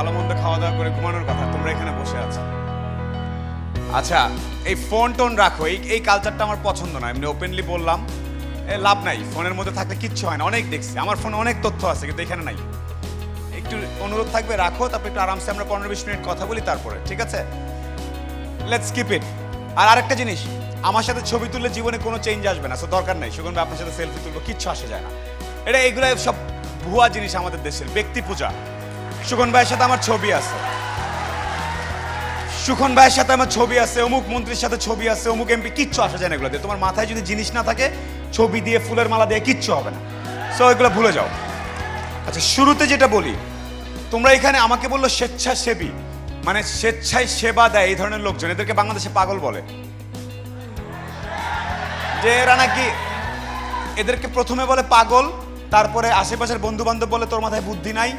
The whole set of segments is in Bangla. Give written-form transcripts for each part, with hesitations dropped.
ভালো মন্দ খাওয়া দাওয়া করে ঘুমানোর কথা, তোমরা এখানে বসে আছো। আচ্ছা, এই ফোন টোন রাখো, এই কালচারটা আমার পছন্দ না। এমনি ওপেনলি বললাম, লাভ নাই, ফোনের মধ্যে থাকলে কিচ্ছু হয় না। অনেক দেখছি, আমার ফোনে অনেক তথ্য আছে, কিন্তু এখানে নাই। একটু অনুরোধ থাকবে, রাখো, তারপর একটু আরামসে আমরা 15-20 মিনিট কথা বলি তারপরে, ঠিক আছে? Let's keep it. আর আরেকটা জিনিস, আমার সাথে ছবি তুললে জীবনে কোনো চেঞ্জ আসবে না, সো দরকার নাই। সুগন্ধ আপনার সাথে সেলফি তুলবো, কিচ্ছু আসে যায় না। এগুলো সব ভুয়া জিনিস আমাদের দেশের, ব্যক্তি পূজা। সুগন ভাইয়ের সাথে আমার ছবি আছে, সুখন ভাইয়ের সাথে আমার ছবি আছে, অমুক মন্ত্রীর সাথে ছবি আছে, অমুক এমপি, কিচ্ছু আসা যায় না এগুলো দিয়ে। তোমার মাথায় যদি জিনিস না থাকে, ছবি দিয়ে ফুলের মালা দিয়ে কিচ্ছু হবে না। সো এগুলো ভুলে যাও। আচ্ছা, শুরুতে যেটা বলি, তোমরা এখানে আমাকে বললো স্বেচ্ছাসেবী, মানে স্বেচ্ছায় সেবা দেয় এই ধরনের লোকজন, এদেরকে বাংলাদেশে পাগল বলে। যে এরা নাকি, এদেরকে প্রথমে বলে পাগল, তারপরে আশেপাশের বন্ধু বান্ধব বলে তোর মাথায় বুদ্ধি নাই,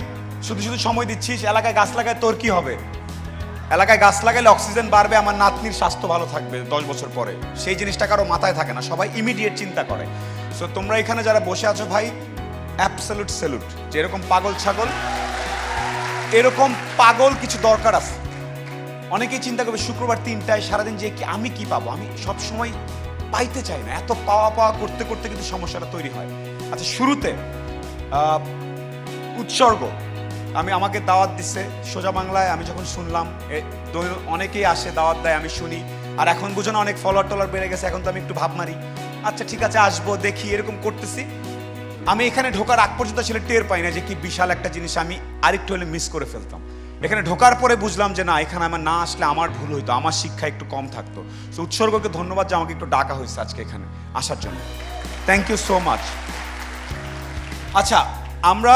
শুধু শুধু সময় দিচ্ছিস, এলাকায় গাছ লাগায় তোর কি হবে? এলাকায় গাছ লাগাইলে অক্সিজেন বাড়বে, আমার নাতনির স্বাস্থ্য ভালো থাকবে 10 বছর পরে। সেই জিনিসটা কারো মাথায় থাকে না, সবাই ইমিডিয়েট চিন্তা করে। সো তোমরা এখানে যারা বসে আছো ভাই, অ্যাবসলিউট স্যালুট। যে এরকম পাগল ছাগল, এরকম পাগল কিছু দরকার আছে। অনেকেই চিন্তা করবে শুক্রবার 3টায় সারাদিন যে কি আমি কি পাবো, আমি সবসময় পাইতে চাই না। এত পাওয়া পাওয়া করতে করতে কিন্তু সমস্যাটা তৈরি হয়। আচ্ছা, শুরুতে উৎসর্গ, আমাকে দাওয়াত দিচ্ছে সোজা বাংলায়। আমি যখন শুনলাম, অনেকেই আসে দাওয়াত দেয়, আমি শুনি। আর এখন বুঝো না, অনেক ফলোয়ার টলার বেড়ে গেছে, এখন তো আমি একটু ভাব মারি, আচ্ছা ঠিক আছে আসবো, দেখি, এরকম করতেছি। আমি এখানে ঢোকার আগ পর্যন্ত আসলে টের পাই না যে কি বিশাল একটা জিনিস আমি আরেকটু হলে মিস করে ফেলতাম। এখানে ঢোকার পরে বুঝলাম যে না, এখানে আমার না আসলে আমার ভুল হইতো, আমার শিক্ষা একটু কম থাকতো। সো উৎসর্গকে ধন্যবাদ যে আমাকে একটু ডাকা হয়েছে আজকে এখানে আসার জন্য। Thank you so much. আচ্ছা, আমরা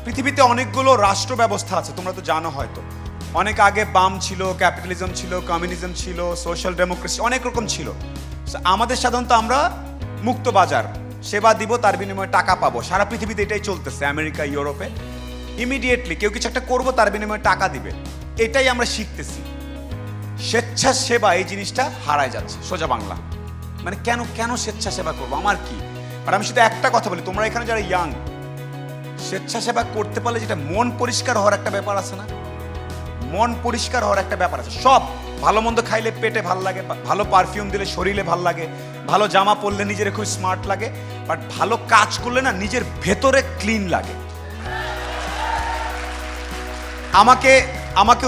পৃথিবীতে অনেকগুলো রাষ্ট্র ব্যবস্থা আছে, তোমরা তো জানো হয়তো। অনেক আগে বাম ছিল, ক্যাপিটালিজম ছিল, কমিউনিজম ছিল, সোশ্যাল ডেমোক্রেসি, অনেক রকম ছিল। আমাদের সাধারণত আমরা মুক্ত বাজার, সেবা দিব, তার বিনিময়ে টাকা পাবো। সারা পৃথিবীতে এটাই চলতেছে, আমেরিকা, ইউরোপে। ইমিডিয়েটলি কেউ কিছু একটা করবো, তার বিনিময়ে টাকা দিবে, এটাই আমরা শিখতেছি। স্বেচ্ছাসেবা এই জিনিসটা হারায় যাচ্ছে সোজা বাংলা। মানে কেন কেন স্বেচ্ছাসেবা করবো, আমার কি? আর আমি শুধু একটা কথা বলি, তোমরা এখানে যারা ইয়াং, স্বেচ্ছাসেবা করতে পারলে যেটা মন পরিষ্কার হওয়ার একটা ব্যাপার আছে না, মন পরিষ্কার হওয়ার একটা ব্যাপার আছে। সব ভালো মন্দ খাইলে পেটে ভাল লাগে, ভালো পারফিউম দিলে শরীরে ভাল লাগে, ভালো জামা পরলে নিজের খুব স্মার্ট লাগে, বাট ভালো কাজ করলে না নিজের ভেতরে ক্লিন লাগে। আমাকে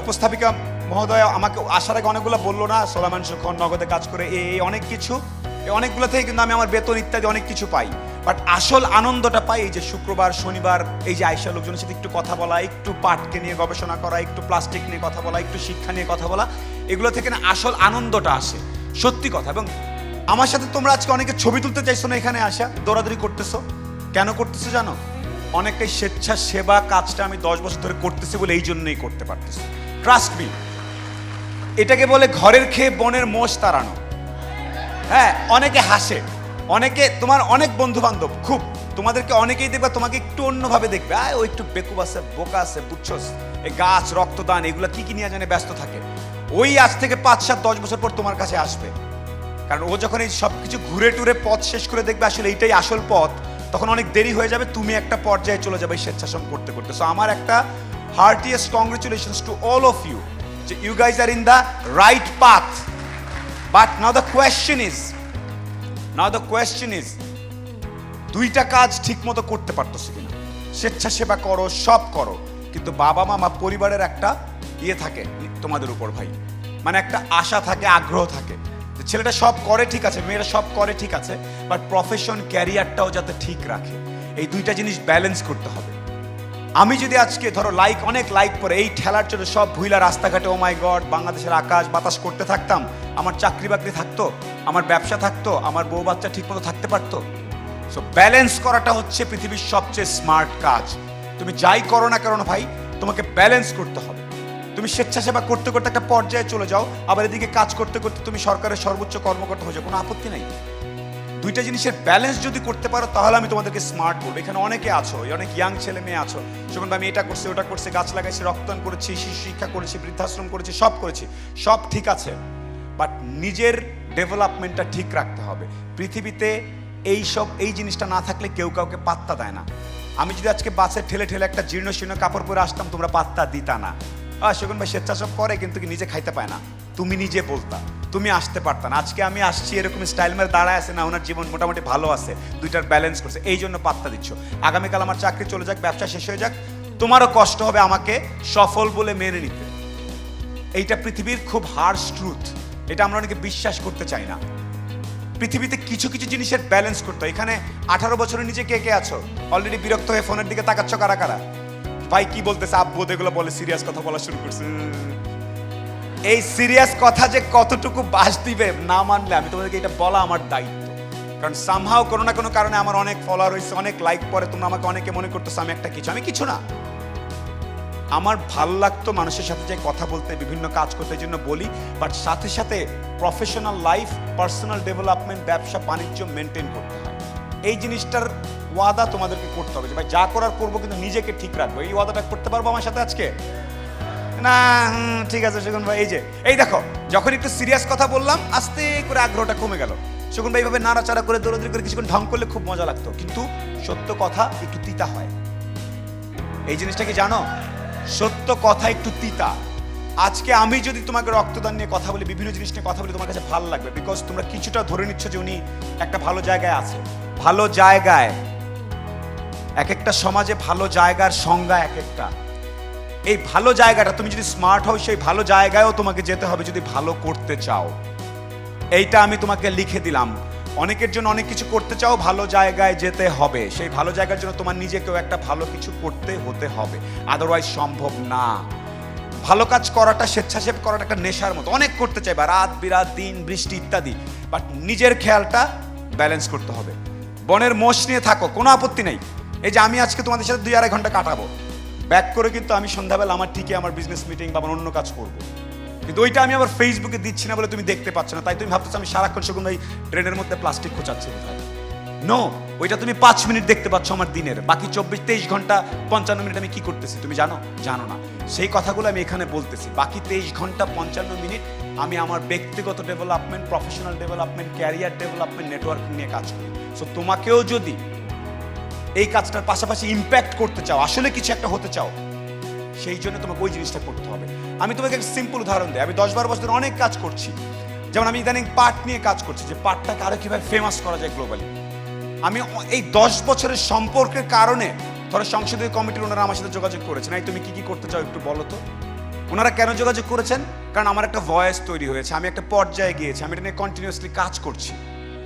উপস্থাপিকা মহোদয় আমাকে আসার আগে অনেকগুলো বললো না, সোলামান সুখন নগদে কাজ করে এই অনেক কিছু, অনেকগুলো থেকে কিন্তু আমি আমার বেতন ইত্যাদি অনেক কিছু পাই। বাট আসল আনন্দটা পাই এই যে শুক্রবার শনিবার, এই যে আয়সা লোকজনের সাথে একটু কথা বলা, একটু পাটকে নিয়ে গবেষণা করা, একটু প্লাস্টিক নিয়ে কথা বলা, একটু শিক্ষা নিয়ে কথা বলা, এগুলো থেকে না আসল আনন্দটা আসে, সত্যি কথা। এবং আমার সাথে তোমরা আজকে অনেকে ছবি তুলতে চাইছো না, এখানে আসা দৌড়াদৌড়ি করতেছো, কেন করতেছো জানো? অনেকটাই স্বেচ্ছাসেবা কাজটা আমি 10 বছর ধরে করতেছি বলে এই জন্যই করতে পারতেছি। ট্রাস্ট মি, এটাকে বলে ঘরের খেয়ে বনের মোষ তাড়ানো। হ্যাঁ, অনেকে হাসে, অনেকে তোমার অনেক বন্ধু বান্ধব খুব, তোমাদেরকে অনেকেই দেখবে তোমাকে একটু অন্যভাবে দেখবে, ও একটু বেকুব আছে, বোকা আছে, বুঝছস, এই গাছ, রক্তদান, এগুলো কি নিয়ে জানে ব্যস্ত থাকে। ওই আজ থেকে 5-7-10 বছর পর তোমার কাছে আসবে, কারণ ও যখন এই সব কিছু ঘুরে টুরে পথ শেষ করে দেখবে আসলে এইটাই আসল পথ, তখন অনেক দেরি হয়ে যাবে, তুমি একটা পর্যায়ে চলে যাবে স্বেচ্ছাসেবন করতে করতে। সো আমার একটা heartiest congratulations to all of you, যে you guys are in the right path. But now the question is দুইটা কাজ ঠিক মতো করতে পারতেছো কিনা। স্বেচ্ছাসেবা করো, সব করো, কিন্তু বাবা মামা পরিবারের একটা থাকে তোমাদের উপর ভাই, মানে একটা আশা থাকে, আগ্রহ থাকে, ছেলেটা সব করে ঠিক আছে, মেয়েরা সব করে ঠিক আছে, বাট প্রফেশন ক্যারিয়ারটাও যাতে ঠিক রাখে। এই দুইটা জিনিস ব্যালেন্স করতে হবে। আমি যদি আজকে ধরো অনেক লাইক করে এই ঠেলার জন্য সব ভুইলা রাস্তাঘাটে ও মাই গড বাংলাদেশের আকাশ বাতাস করতে থাকতাম, আমার চাকরি বাকরি থাকতো, আমার ব্যবসা থাকতো, আমার বউ বাচ্চা ঠিক মতো থাকতে পারতো। সো ব্যালেন্স করাটা হচ্ছে পৃথিবীর সবচেয়ে স্মার্ট কাজ। তুমি যাই করো না কেন ভাই, তোমাকে ব্যালেন্স করতে হবে। তুমি স্বেচ্ছাসেবা করতে করতে একটা পর্যায়ে চলে যাও, আবার এদিকে কাজ করতে করতে তুমি সরকারের সর্বোচ্চ কর্মকর্তা হয়ে যাও, কোনো আপত্তি নাই। দুইটা জিনিসের ব্যালেন্স যদি করতে পারো, তাহলে আমি তোমাদেরকে স্মার্ট বলবো। এখানে অনেকে আছো, অনেক ইয়াং ছেলে মেয়ে আছো, যখন আমি এটা করছি, ওটা করছি, গাছ লাগাইছি, রক্তদান করেছি, শিশু শিক্ষা করেছি, বৃদ্ধাশ্রম করেছি, সব করেছি, সব ঠিক আছে, বাট নিজের ডেভেলপমেন্টটা ঠিক রাখতে হবে। পৃথিবীতে এই জিনিসটা না থাকলে কেউ কাউকে পাত্তা দেয় না। আমি যদি আজকে বাসে ঠেলে ঠেলে একটা জীর্ণ শীর্ণ কাপড় পরে আসতাম, তোমরা পাত্তা দিতা না। শকুন ভাই স্বেচ্ছাসেব করে কিন্তু কি নিজে খাইতে পায় না, তুমি নিজে বলতা, তুমি আসতে পারতা না। আজকে আমি আসছি এরকম স্টাইল মেরে দাঁড়ায় আছে না, ওনার জীবন মোটামুটি ভালো আছে, দুইটার ব্যালেন্স করছে, এই জন্য পাত্তা দিচ্ছ। আগামীকাল আমার চাকরি চলে যাক, ব্যবসা শেষ হয়ে যাক, তোমারও কষ্ট হবে আমাকে সফল বলে মেনে নিতে। এইটা পৃথিবীর খুব হার্শ ট্রুথ, এটা আমরা অনেকে বিশ্বাস করতে চাই না। পৃথিবীতে কিছু কিছু জিনিসের ব্যালেন্স করতে হয়। এখানে 18 বছরের নিচে কে কে আছো? অলরেডি বিরক্ত হয়ে ফোনের দিকে তাকাচ্ছ কারা কারা? ভাই কি বলতেছে আব্বু, এগুলো বলে সিরিয়াস কথা বলা শুরু করছে। এই সিরিয়াস কথা যে কতটুকু বাস দিবে না মানলে, আমি তোমাদেরকে এটা বলা আমার দায়িত্ব। কারণ সামহাও কোনো না কোনো কারণে আমার অনেক ফলোয়ার হয়েছে, অনেক লাইক পরে, তোমরা আমাকে অনেকে মনে করতেছো আমি একটা কিছু, আমি কিছু না। আমার ভাল লাগতো মানুষের সাথে যে কথা বলতে, বিভিন্ন কাজ করতে, এই জন্য বলি। বাট সাথে সাথে প্রফেশনাল লাইফ, পার্সোনাল ডেভেলপমেন্ট, ব্যবসা বাণিজ্য মেনটেন করতে হয়। এই জিনিসটার ওয়াদা তোমাদেরকে করতে হবে যে ভাই যা করার করবো, কিন্তু নিজেকে ঠিক রাখবো। এই ওয়াদাটা করতে পারবো আমার সাথে আজকে? না ঠিক আছে শকুন ভাই। এই দেখো, যখন একটু সিরিয়াস কথা বললাম, আস্তে করে আগ্রহটা কমে গেল। শকুন ভাই এইভাবে নাড়াচাড়া করে দৌড়াদৌড়ি করে কিছুক্ষণ ঢং করলে খুব মজা লাগতো, কিন্তু সত্য কথা একটু তিতা হয়। এই জিনিসটা কি জানো? সত্য কথা একটু তিতা। আজকে আমি যদি তোমাকে রক্তদান নিয়ে কথা বলি, বিভিন্ন জিনিস নিয়ে কথা বলি, তোমার কাছে ভালো লাগবে, বিকজ তোমরা কিছুটা ধরে নিচ্ছ যে উনি একটা ভালো জায়গায় আছে। ভালো জায়গায়, এক একটা সমাজে ভালো জায়গার সংজ্ঞা এক একটা। এই ভালো জায়গাটা, তুমি যদি স্মার্ট হও, সেই ভালো জায়গায়ও তোমাকে যেতে হবে যদি ভালো করতে চাও। এইটা আমি তোমাকে লিখে দিলাম। অনেকের জন্য অনেক কিছু করতে চাও, ভালো জায়গায় যেতে হবে। সেই ভালো জায়গার জন্য তোমার নিজেকেও একটা ভালো কিছু করতে হতে হবে, আদারওয়াইজ সম্ভব না। ভালো কাজ করাটা, স্বেচ্ছাসেব করাটা একটা নেশার মতো, অনেক করতে চাই বা রাত বিরাত, দিন বৃষ্টি ইত্যাদি, বাট নিজের খেয়ালটা ব্যালেন্স করতে হবে। বনের মোষ নিয়ে থাকো, কোনো আপত্তি নেই। এই যে আমি আজকে তোমাদের সাথে 2-2.5 ঘন্টা কাটাবো, ব্যাক করে কিন্তু আমি সন্ধ্যাবেলা আমার ঠিকই আমার বিজনেস মিটিং বা আমার অন্য কাজ করবো, কিন্তু ওইটা আমি আবার ফেসবুকে দিচ্ছি না বলে তুমি দেখতে পাচ্ছ না। তাই তুমি ভাবতেছো আমি সারাক্ষণ শকুন ভাই ড্রেনের মধ্যে প্লাস্টিক খোঁচাচ্ছি কোথায়। নো, ওইটা তুমি 5 মিনিট দেখতে পাচ্ছ আমার দিনের, বাকি 24-23 ঘন্টা 55 মিনিট আমি কি করতেছি তুমি জানো? জানো না। সেই কথাগুলো আমি এখানে বলতেছি। বাকি 23 ঘন্টা 55 মিনিট আমি আমার ব্যক্তিগত development, professional development, career development, networking নিয়ে কাজ করি। সো তোমাকেও যদি এই কাজটার পাশাপাশি ইম্প্যাক্ট করতে চাও, আসলে কিছু একটা হতে চাও, সেই জন্য তোমাকে ওই জিনিসটা করতে হবে। আমি তোমাকে একটা সিম্পল উদাহরণ দিই। আমি 10-12 বছর ধরে অনেক কাজ করছি। যেমন আমি ইদানিং পাট নিয়ে কাজ করছি, যে পাটটাকে আরো কিভাবে ফেমাস করা যায় গ্লোবালি। আমি এই 10 বছরের সম্পর্কের কারণে ধরো সংসদীয় কমিটির ওনারা আমার সাথে যোগাযোগ করেছেন, এই তুমি কি কি করতে চাও একটু বলো তো। ওনারা কেন যোগাযোগ করেছেন? কারণ আমার একটা ভয়েস তৈরি হয়েছে, আমি একটা পর্যায়ে গিয়েছি, আমি এটা নিয়ে কন্টিনিউয়াসলি কাজ করছি।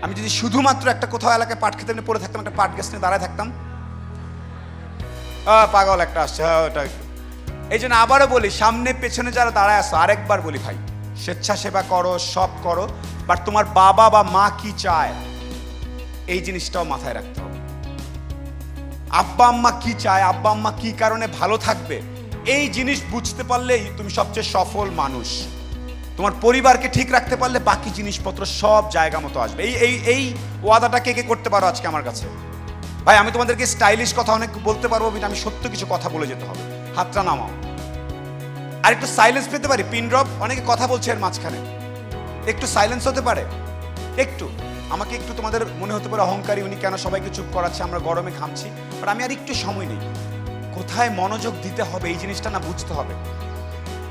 আমি যদি শুধুমাত্র একটা কোথাও এলাকায় পাট খেতে পড়ে থাকতাম, একটা পাট গাছ নিয়ে দাঁড়ায় থাকতাম, পাগল একটা আসছে, ওটা। এই জন্য আবারও বলি, সামনে পেছনে যারা দাঁড়ায় আসো, আরেকবার বলি ভাই, স্বেচ্ছাসেবা করো, সব করো, বাট তোমার বাবা বা মা কি চায় এই জিনিসটাও মাথায় রাখতে হবে। আব্বা আম্মা কি চায়, আব্বা আম্মা কি কারণে ভালো থাকবে, এই জিনিস বুঝতে পারলেই তুমি সবচেয়ে সফল মানুষ। তোমার পরিবারকে ঠিক রাখতে পারলে বাকি জিনিসপত্র সব জায়গা মতো আসবে। এই এই এই ওয়াদাটা কে কে করতে পারো আজকে আমার কাছে? ভাই আমি তোমাদেরকে স্টাইলিশ কথা অনেক বলতে পারবো, আমি সত্য কিছু কথা বলে যেতে হবে। হাতটা নামাও, আর একটু সাইলেন্স পেতে পারি? পিন ড্রপ, অনেকে কথা বলছে এর মাঝখানে, একটু সাইলেন্স হতে পারে? একটু আমাকে একটু, তোমাদের মনে হতে পারে অহংকারী, উনি কেন সবাইকে চুপ করাচ্ছে, আমরা গরমে ঘামছি, বাট আমি আর একটু সময় নেই। কোথায় মনোযোগ দিতে হবে এই জিনিসটা না বুঝতে হবে।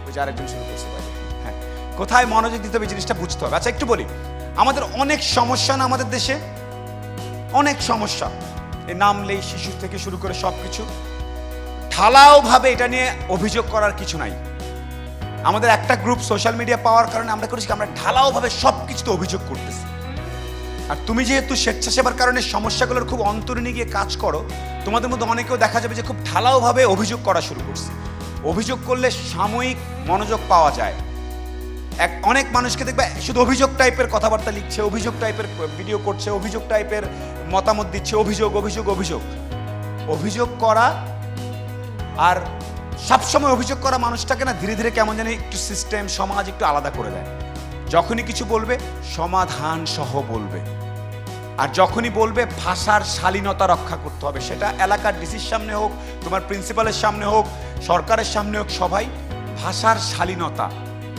ওই যে আরেকজন শুরু করছে ভাই, হ্যাঁ, কোথায় মনোযোগ দিতে হবে এই জিনিসটা বুঝতে হবে। আচ্ছা একটু বলি, আমাদের অনেক সমস্যা না আমাদের দেশে, অনেক সমস্যা। এই নামলেই শিশু থেকে শুরু করে সবকিছু, ঢালাও ভাবে এটা নিয়ে অভিযোগ করার কিছু নাই। আমাদের একটা গ্রুপ সোশ্যাল মিডিয়া পাওয়ার কারণে আমরা করেছি আমরা ঢালাও ভাবে সবকিছুতে অভিযোগ করতেছি। আর তুমি যেহেতু স্বেচ্ছাসেবার কারণে সমস্যাগুলোর খুব অন্তরে গিয়ে কাজ করো, তোমাদের মধ্যে অনেকেও দেখা যাবে যে খুব ঢালাও ভাবে অভিযোগ করা শুরু করছে। অভিযোগ করলে সাময়িক মনোযোগ পাওয়া যায়। অনেক মানুষকে দেখবে শুধু অভিযোগ টাইপের কথাবার্তা লিখছে, অভিযোগ টাইপের ভিডিও করছে, অভিযোগ টাইপের মতামত দিচ্ছে, অভিযোগ অভিযোগ অভিযোগ। অভিযোগ করা আর সবসময় অভিযোগ করা মানুষটাকে না ধীরে ধীরে কেমন জানি একটু সিস্টেম, সমাজ একটু আলাদা করে দেয়। যখনই কিছু বলবে সমাধান সহ বলবে, আর যখনই বলবে ভাষার শালীনতা রক্ষা করতে হবে। সেটা এলাকার ডিসির সামনে হোক, তোমার প্রিন্সিপালের সামনে হোক, সরকারের সামনে হোক, সবাই ভাষার শালীনতা,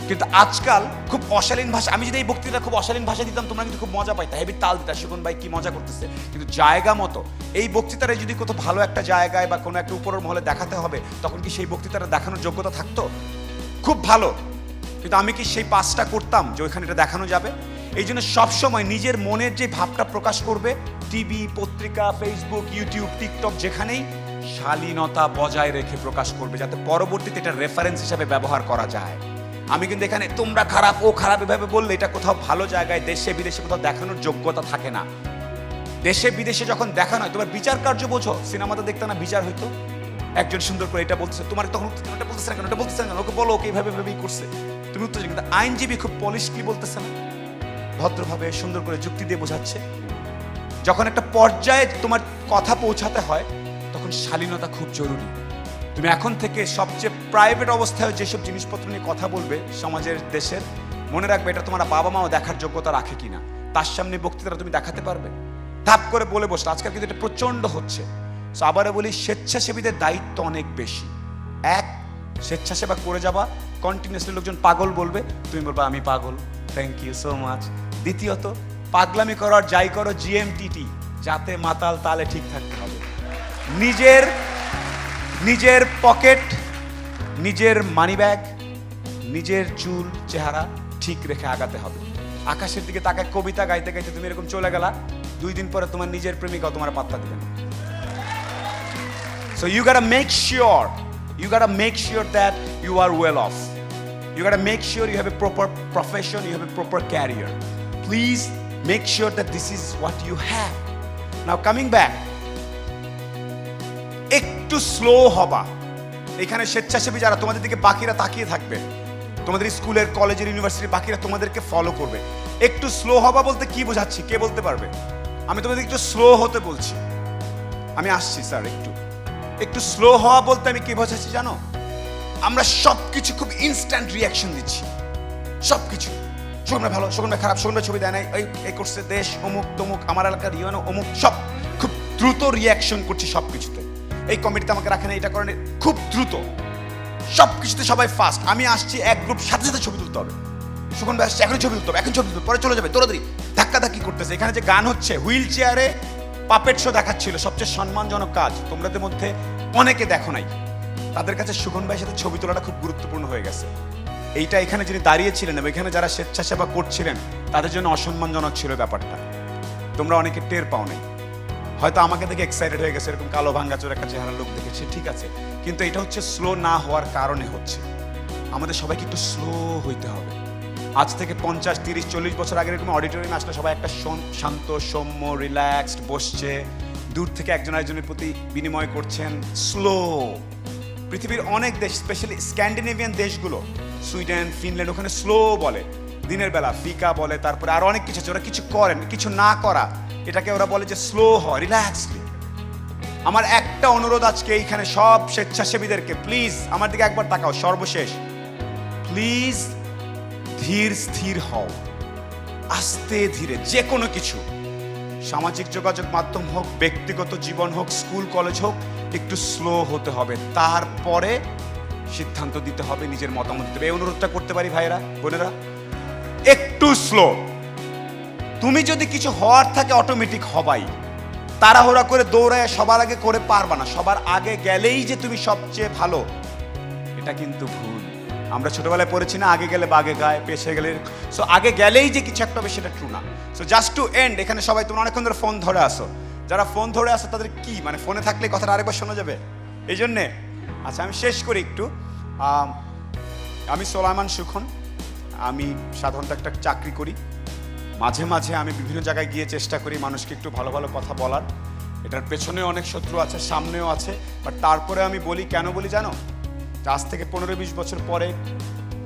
কিন্তু আজকাল খুব অশালীন ভাষা, আমি যদি এই বক্তৃতা খুব অশালীন ভাষা দিতাম তোমরা কিন্তু খুব মজা পাইতা, হেভি তাল দিতা, সুগন ভাই কি মজা করতেছে। কিন্তু জায়গা মতো এই বক্তৃতারে যদি কোথাও ভালো একটা জায়গায় বা কোনো একটা উপরের মহলে দেখাতে হবে, তখন কি সেই বক্তৃতাটা দেখানোর যোগ্যতা থাকতো? খুব ভালো, কিন্তু আমি কি সেই পাসটা করতাম যে ওইখানে এটা দেখানো যাবে? এই জন্য সবসময় নিজের মনের যে ভাবটা প্রকাশ করবে, টিভি, পত্রিকা, ফেসবুক, ইউটিউব, টিকটক, যেখানেই শালীনতা বজায় রেখে প্রকাশ করবে, যাতে পরবর্তীতে এটা রেফারেন্স হিসাবে ব্যবহার করা যায়। আমি কিন্তু এখানে তোমরা খারাপ, ও খারাপ এভাবে বললে এটা কোথাও ভালো জায়গায় দেশে বিদেশে কোথাও দেখানোর যোগ্যতা থাকে না। দেশে বিদেশে যখন দেখানো হয়, তোমার বিচার কার্য বোঝো, সিনেমাতে দেখতে না বিচার হইতো, একজন সুন্দর করে এটা বলছে, তোমার তখন এটা বলতেছে না কেন, এটা বলতেছে না কেন, ওকে বলো, ওকে এইভাবে ভেবেই করছে, তুমি উত্তর। কিন্তু আইনজীবী খুব পলিশ কি বলতেছে না, ভদ্রভাবে সুন্দর করে যুক্তি দিয়ে বোঝাচ্ছে। যখন একটা পর্যায়ে তোমার কথা পৌঁছাতে হয়, তখন শালীনতা খুব জরুরি। তুমি এখন থেকে সবচেয়ে প্রাইভেট অবস্থায় যেসব জিনিসপত্র নিয়ে কথা বলবে সমাজের, দেশের, মনে রাখবে এটা তোমার বাবা মাও দেখার যোগ্যতা রাখে কিনা। তার সামনে বক্তৃতাটা তুমি দেখাতে পারবে, ধাপ করে বলে বসলে। আজকাল কিন্তু এটা প্রচন্ড হচ্ছে। সো আবারও বলি, স্বেচ্ছাসেবীদের দায়িত্ব অনেক বেশি। এক, স্বেচ্ছাসেবা করে যাবা, কন্টিনিউসলি লোকজন পাগল বলবে, তুমি বলবা আমি পাগল, থ্যাংক ইউ সো মাচ। দ্বিতীয়ত, পাগলামি করার যাই করো জিএমটিটি, যাতে মাতাল তালে ঠিক থাকতে হবে। নিজের পকেট, নিজের মানিব্যাগ, নিজের চুল চেহারা ঠিক রেখে আগাতে হবে। আকাশের দিকে তাকায় কবিতা গাইতে গাইতে তুমি এরকম চলে গেলা, 2 দিন পরে তোমার নিজের প্রেমিকা তোমার পাত্তা দিবে না। So you gotta make sure that you are well off. You gotta make sure you have a proper profession, you have a proper career. Please make sure that this is what you have. Now coming back, একটু স্লো হবা। এখানে স্বেচ্ছাসেবী যারা তোমাদের দিকে বাকিরা তাকিয়ে থাকবে, তোমাদের স্কুলের, কলেজের, ইউনিভার্সিটির বাকিরা তোমাদেরকে ফলো করবে। একটু স্লো হবা বলতে কি বোঝাচ্ছি, কে বলতে পারবে? আমি তোমাদের একটু স্লো হতে বলছি। আমি আসছি স্যার, একটু স্লো হওয়া বলতে আমি কি বোঝাচ্ছি জানো? আমরা সবকিছু খুব ইনস্ট্যান্ট রিয়াকশন দিচ্ছি, সবকিছু। শোকনরা ভালো, শোকনরা খারাপ, শোকনরা ছবি দেয় নাই, এই করছে, দেশ অমুক তমুক, আমার এলাকার ইউনো অমুক, সব খুব দ্রুত রিয়াকশন করছি সবকিছুতে। এই কমিটিতে আমাকে রাখে না, এটা করেন, খুব দ্রুত সবকিছুতে সবাই ফাস্ট। আমি আসছি, এক গ্রুপ সাথে সাথে ছবি তুলতে হবে, শোকন ভাই আসছে, এখন ছবি তুলতে হবে, এখন ছবি তুলতে, পরে চলে যাবে, তোরাদেরই ধাক্কাধাক্কি করতেছে। এখানে যে গান হচ্ছে, হুইল চেয়ারে পাপেট শো দেখাচ্ছিল, সবচেয়ে সম্মানজনক কাজ, তোমাদের মধ্যে অনেকে দেখো নাই, তাদের কাছে সুগন ভাইয়ের সাথে ছবি তোলাটা খুব গুরুত্বপূর্ণ হয়ে গেছে। এইটা এখানে যিনি দাঁড়িয়েছিলেন এবং এখানে যারা স্বেচ্ছাসেবা করছিলেন, তাদের জন্য অসম্মানজনক ছিল ব্যাপারটা। তোমরা অনেকে টের পাও নাই, হয়তো আমাকে দেখে এক্সাইটেড হয়ে গেছে, এরকম কালো ভাঙ্গাচোর একটা চেহারা লোক দেখেছে, ঠিক আছে, কিন্তু এটা হচ্ছে স্লো না হওয়ার কারণে হচ্ছে। আমাদের সবাইকে একটু স্লো হইতে হবে। আজ থেকে 50, 30, 40 বছর আগে এরকম অডিটোরিয়ামে আসলে সবাই একটা শান্ত, সৌম্য, রিল্যাক্সড বসছে, দূর থেকে একজন আরেকজনের প্রতি বিনিময় করছেন, স্লো। পৃথিবীর অনেক দেশ, স্পেশালি স্ক্যান্ডিনেভিয়ান দেশগুলো, সুইডেন, ফিনল্যান্ড, ওখানে স্লো বলে, দিনের বেলা ফিকা বলে, তারপরে আরো অনেক কিছু আছে। ওরা কিছু করেন, কিছু না করা, এটাকে ওরা বলে যে স্লো হয়, রিল্যাক্সলি। আমার একটা অনুরোধ আজকে এইখানে সব স্বেচ্ছাসেবীদেরকে, প্লিজ আমার দিকে একবার তাকাও, সর্বশেষ, প্লিজ ধীর স্থির হও, আস্তে ধীরে। যে কোনো কিছু, সামাজিক যোগাযোগ মাধ্যম হোক, ব্যক্তিগত জীবন হোক, স্কুল কলেজ হোক, একটু স্লো হতে হবে, তারপরে সিদ্ধান্ত দিতে হবে, নিজের মতামত দিতে হবে। এই অনুরোধটা করতে পারি ভাইরা, বোনেরা, একটু স্লো। তুমি যদি কিছু হওয়ার থাকে অটোমেটিক হবাই, তাড়াহুড়া করে দৌড়ায় সবার আগে করে পারবা না। সবার আগে গেলেই যে তুমি সবচেয়ে ভালো, এটা কিন্তু ভুল। আমরা ছোটবেলায় পড়েছি না, আগে গেলে বাগে গায়ে, পেছে গেলে, সো আগে গেলেই যে কিছু একটা হবে সেটা ট্রু না। সো জাস্ট টু এন্ড, এখানে সবাই তোমরা অনেকক্ষণ ধরে ফোন ধরে আসো, যারা ফোন ধরে আসো তাদের কি মানে ফোনে থাকলে কথাটা আরেকবার শোনা যাবে, এই জন্যে। আচ্ছা আমি শেষ করি একটু। আমি সোলাইমান সুখন, আমি সাধারণত একটা চাকরি করি, মাঝে মাঝে আমি বিভিন্ন জায়গায় গিয়ে চেষ্টা করি মানুষকে একটু ভালো ভালো কথা বলার। এটার পেছনেও অনেক শত্রু আছে, সামনেও আছে, বাট তারপরে আমি বলি, কেন বলি জানো? আজ থেকে 15-20 বছর পরে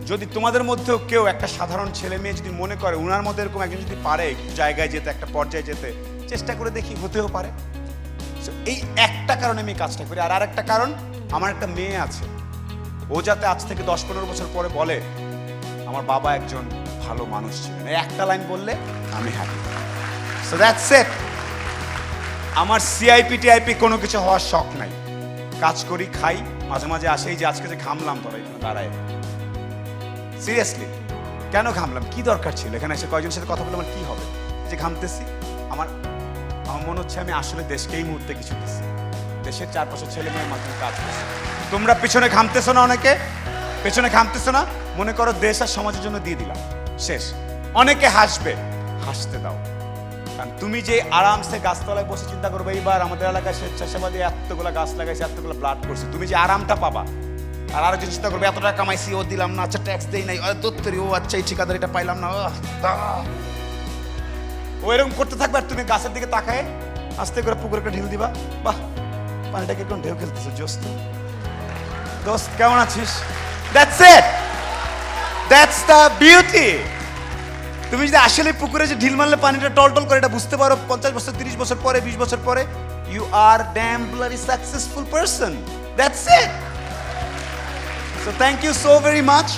যদি তোমাদের মধ্যেও কেউ, একটা সাধারণ ছেলে মেয়ে যদি মনে করে উনার মধ্যে এরকম একজন যদি পারে জায়গায় যেতে, একটা পর্যায়ে যেতে, চেষ্টা করে দেখি, হতেও পারে। এই একটা কারণে আমি কাজটা করি। আর একটা কারণ, আমার একটা মেয়ে আছে, ও যাতে আজ থেকে 10-15 বছর পরে বলে আমার বাবা একজন ভালো মানুষ ছিলেন, এই একটা লাইন বললে আমি হ্যাপি। So that's it. আমার সিআইপি টিআইপি কোনো কিছু হওয়ার শখ নাই, কাজ করি, খাই, মাঝে মাঝে আসে, এই যে আজকে যে ঘামলাম, ধরো এখানে দাঁড়ায়, সিরিয়াসলি কেন ঘামলাম, কি দরকার ছিল এখানে এসে কয়েকজনের সাথে কথা বলে আমার কি হবে? যে ঘামতেছি, আমার আমার মনে হচ্ছে আমি আসলে দেশকে এই মুহূর্তে কিছু দিচ্ছি, দেশের 4-5 ছেলে মেয়ের মাধ্যমে কাজ করছি। তোমরা পিছনে ঘামতেছো না, অনেকে পেছনে ঘামতেছো না, মনে করো দেশ আর সমাজের জন্য দিয়ে দিলাম, শেষ। অনেকে হাসবে, হাসতে দাও। কারণ তুমি যে আরামসে গাছতলায় বসে চিন্তা করবে, এইবার আমাদের এলাকায় স্বেচ্ছাসেবাদী এতগুলো গাছ লাগাইছে, এতগুলো ব্লাড করছে, তুমি যে আরামটা পাবা। আর আরেকজন চিন্তা করবে, এত টাকা কামাইছি, ও দিলাম না, আচ্ছা ট্যাক্স দেই নাই, দত্তরি, ও আচ্ছা এই ঠিকাদার এটা পাইলাম না, ও এরকম করতে থাকবে। আর তুমি গাছের দিকে তাকায় আস্তে করে পুকুরে একটা ঢিল দিবা, বাহ পানিটাকে একদম ঢেউ খেলতেছে, জোস্ত দোস্ত কেমন আছিস, that's it, that's the beauty. তুমি যদি আসলে পুকুরে যে ঢিল মারলে পানিটা টলটল করে, এটা বুঝতে পারো 50 বছর, 30 বছর পরে, 20 বছর পরে, you are damn bloody successful person, that's it. So thank you so very much.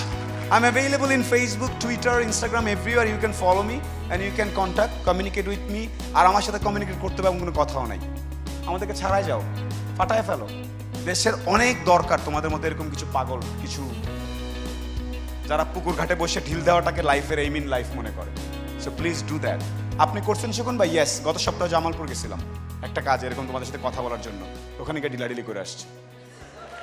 I'm available in Facebook, Twitter, Instagram, everywhere. You can follow me and you can contact, communicate with me. আর আমার সাথে কমিউনিকেট করতে হবে, কোনো কথাও নাই। আমাদেরকে ছাড়াই যাও, ফাটায় ফেলো। দেশের অনেক দরকার তোমাদের মধ্যে এরকম কিছু পাগল, কিছু যারা পুকুর ঘাটে বসে ঢিল দেওয়াটাকে লাইফের এইম ইন লাইফ মনে করে। So please do that. আপনি করছেন শকুন ভাই? ইয়েস, গত সপ্তাহে জামালপুর গেছিলাম একটা কাজ, এরকম তোমাদের সাথে কথা বলার জন্য, ওখানে গিয়ে ঢিলাঢিলি করে আসছি।